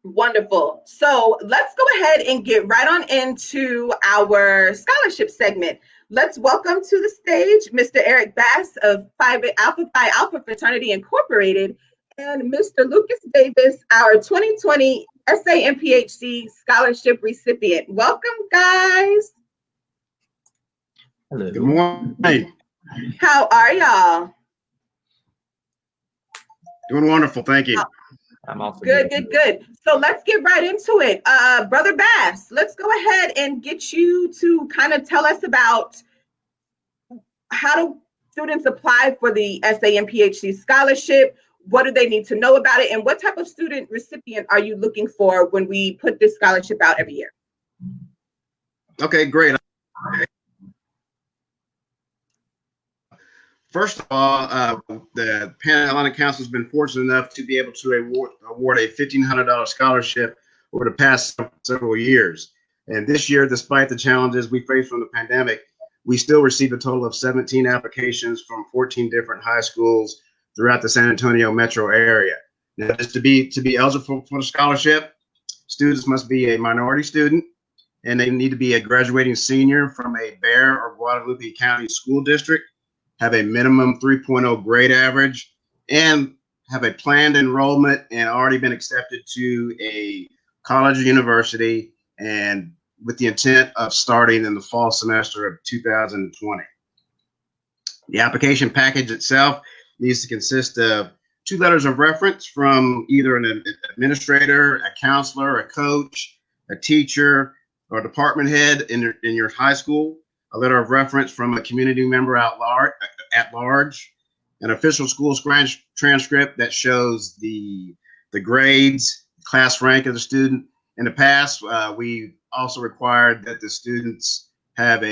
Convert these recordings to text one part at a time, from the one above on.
Wonderful. So let's go ahead and get right on into our scholarship segment. Let's welcome to the stage Mr. Eric Bass of Phi Alpha Fraternity Incorporated and Mr. Lucas Davis, our 2020 SANPHC scholarship recipient. Welcome, guys. Hello. Good morning. How are y'all? Doing wonderful. Thank you. I'm also Good. So let's get right into it. Brother Bass, let's go ahead and get you to kind of tell us about how do students apply for the SANPHC scholarship? What do they need to know about it? And what type of student recipient are you looking for when we put this scholarship out every year? Okay, great. First of all, the Pan Atlantic Council has been fortunate enough to be able to award a $1,500 scholarship over the past several years. And this year, despite the challenges we faced from the pandemic, we still received a total of 17 applications from 14 different high schools throughout the San Antonio metro area. Now, just to be eligible for the scholarship, students must be a minority student, and they need to be a graduating senior from a Bexar or Guadalupe County school district, have a minimum 3.0 grade average, and have a planned enrollment and already been accepted to a college or university, and with the intent of starting in the fall semester of 2020. The application package itself needs to consist of 2 letters of reference from either an administrator, a counselor, a coach, a teacher, or a department head in your high school, a letter of reference from a community member at large, an official school transcript that shows the grades, class rank of the student. In the past, we also required that the students have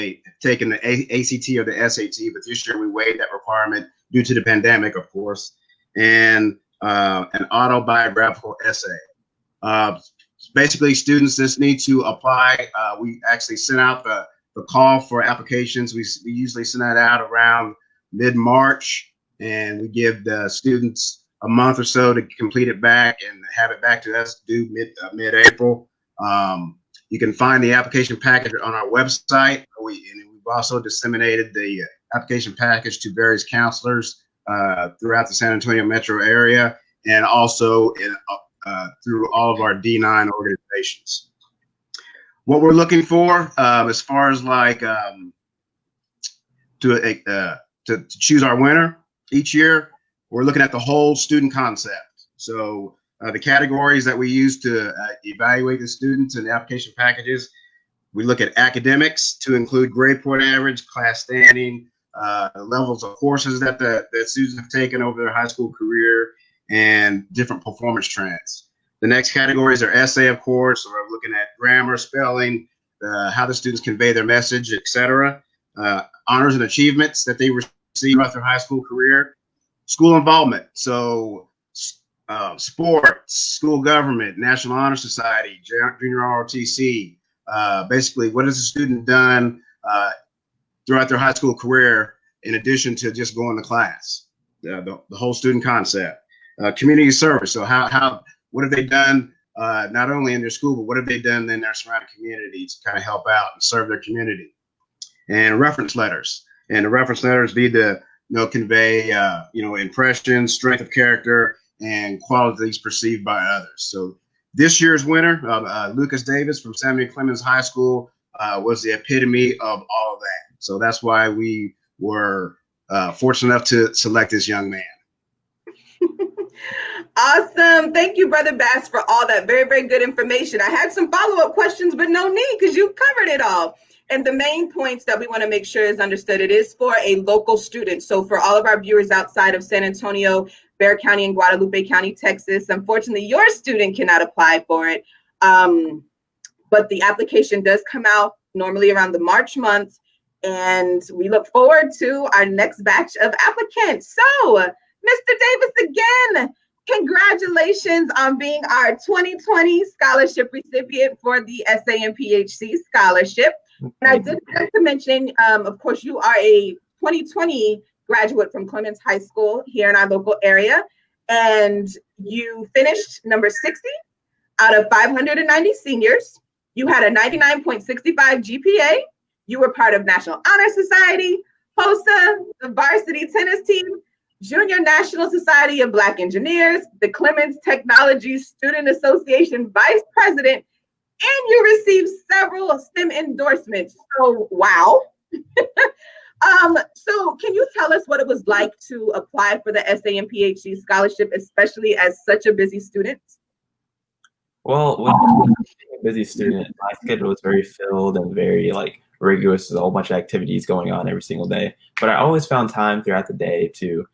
taken the ACT or the SAT, but this year we waived that requirement due to the pandemic, of course, and an autobiographical essay. Basically, students just need to apply. We actually sent out the call for applications. We usually send that out around mid-March, and we give the students a month or so to complete it back and have it back to us due mid-April. You can find the application package on our website. We've also disseminated the application package to various counselors throughout the San Antonio metro area, and also through all of our D9 organizations. What we're looking for, as far as like to choose our winner each year, we're looking at the whole student concept. So the categories that we use to evaluate the students in the application packages, we look at academics to include grade point average, class standing, levels of courses that the students have taken over their high school career, and different performance trends. The next categories are essay, of course. So we're looking at grammar, spelling, how the students convey their message, etc. Honors and achievements that they receive throughout their high school career. School involvement, so sports, school government, National Honor Society, Junior ROTC. Basically, what has the student done throughout their high school career in addition to just going to class? The whole student concept. Community service, so what have they done not only in their school, but what have they done in their surrounding communities to kind of help out and serve their community? And reference letters. And the reference letters need to convey impressions, strength of character, and qualities perceived by others. So this year's winner, Lucas Davis from Samuel Clemens High School, was the epitome of all of that. So that's why we were fortunate enough to select this young man. Awesome. Thank you, Brother Bass, for all that very, very good information. I had some follow-up questions, but no need because you covered it all. And the main points that we want to make sure is understood, it is for a local student. So for all of our viewers outside of San Antonio, Bexar County, and Guadalupe County, Texas, unfortunately, your student cannot apply for it. But the application does come out normally around the March month, and we look forward to our next batch of applicants. So, Mr. Davis, again, congratulations on being our 2020 scholarship recipient for the SANPHC scholarship. And I did want to mention, of course, you are a 2020 graduate from Clemens High School here in our local area, and you finished number 60 Out of 590 seniors, you had a 99.65 GPA. You were part of National Honor Society, HOSA, the varsity tennis team, Junior National Society of Black Engineers, the Clements Technology Student Association Vice President, and you received several STEM endorsements. So, wow. So can you tell us what it was like to apply for the SANPHC scholarship, especially as such a busy student? Well, when being a busy student, my schedule was very filled and very like rigorous. There's a whole bunch of activities going on every single day. But I always found time throughout the day to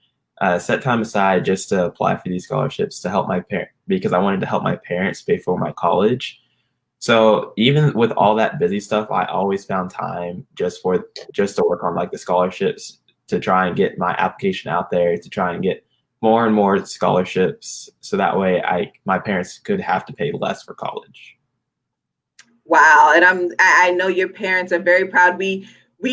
set time aside just to apply for these scholarships to help my parents, because I wanted to help my parents pay for my college. So even with all that busy stuff, I always found time just to work on like the scholarships, to try and get my application out there, to try and get more and more scholarships, so that way my parents could have to pay less for college. Wow, and I know your parents are very proud. We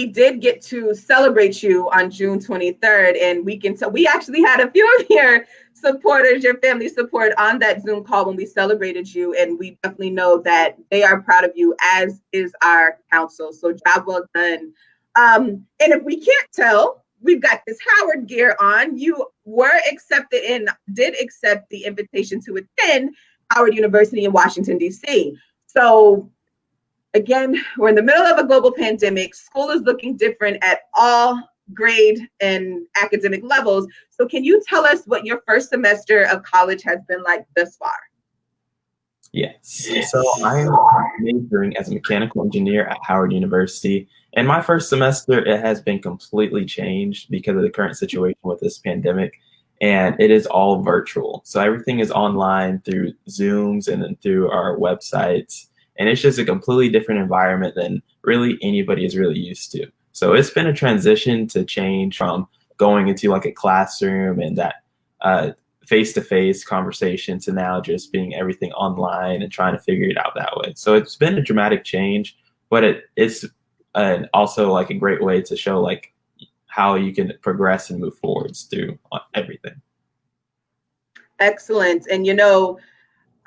did get to celebrate you on June 23rd, and we actually had a few of your supporters, your family support on that Zoom call when we celebrated you, and we definitely know that they are proud of you, as is our council. So job well done. And if we can't tell, we've got this Howard gear on. You were accepted and did accept the invitation to attend Howard University in Washington, D.C. So again, we're in the middle of a global pandemic. School is looking different at all grade and academic levels. So can you tell us what your first semester of college has been like thus far? Yes. So I'm majoring as a mechanical engineer at Howard University. And my first semester, it has been completely changed because of the current situation with this pandemic. And it is all virtual. So everything is online through Zooms and then through our websites. And it's just a completely different environment than really anybody is really used to. So it's been a transition to change from going into like a classroom and that face-to-face conversation to now just being everything online and trying to figure it out that way. So it's been a dramatic change, but it's also like a great way to show like how you can progress and move forwards through everything. Excellent. And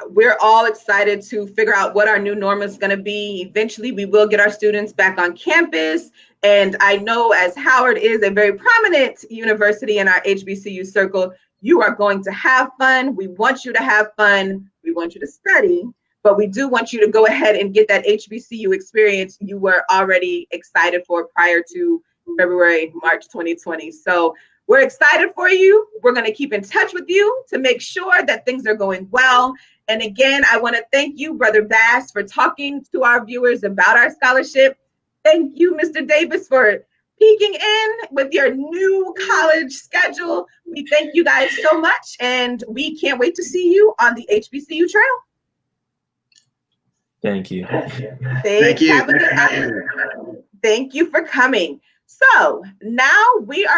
we're all excited to figure out what our new norm is going to be. Eventually, we will get our students back on campus. And I know, as Howard is a very prominent university in our HBCU circle, you are going to have fun. We want you to have fun. We want you to study, but we do want you to go ahead and get that HBCU experience you were already excited for prior to March 2020. So we're excited for you. We're going to keep in touch with you to make sure that things are going well. And again, I want to thank you, Brother Bass, for talking to our viewers about our scholarship. Thank you, Mr. Davis, for peeking in with your new college schedule. We thank you guys so much, and we can't wait to see you on the HBCU trail. Thank you. Thank you. Have a good night. Thank you for coming. So now we are